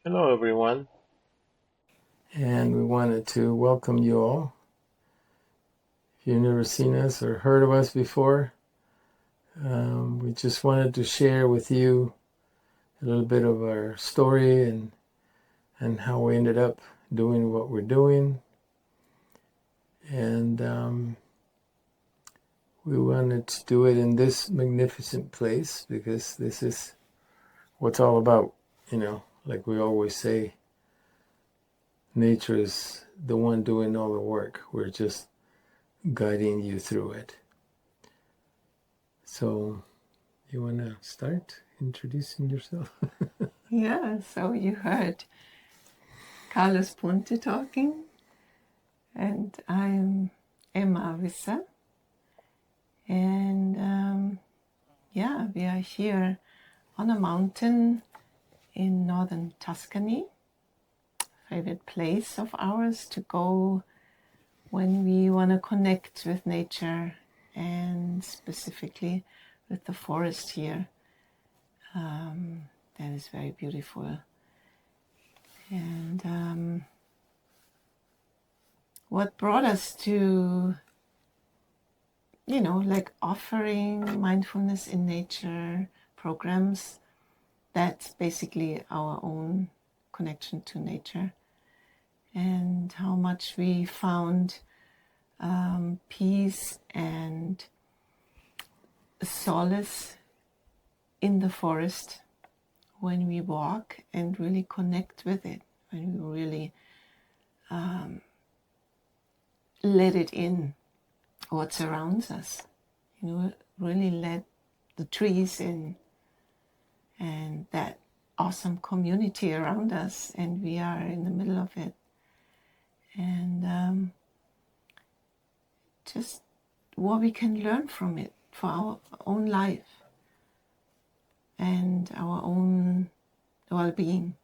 Hello, everyone. And we wanted to welcome you all. If you've never seen us or heard of us before, we just wanted to share with you a little bit of our story and how we ended up doing what we're doing. And we wanted to do it in this magnificent place because this is what's all about. Like we always say, nature is the one doing all the work. We're just guiding you through it. So, you want to start introducing yourself? Yeah, so you heard Carlos Ponte talking, and I'm Emma Wisser. And we are here on a mountain in northern Tuscany, favorite place of ours to go when we want to connect with nature and specifically with the forest here. That is very beautiful. And what brought us to, like offering mindfulness in nature programs, that's basically our own connection to nature and how much we found peace and solace in the forest when we walk and really connect with it, when we really let it in, what surrounds us, really let the trees in and that awesome community around us, and we are in the middle of it. And just what we can learn from it for our own life and our own well-being.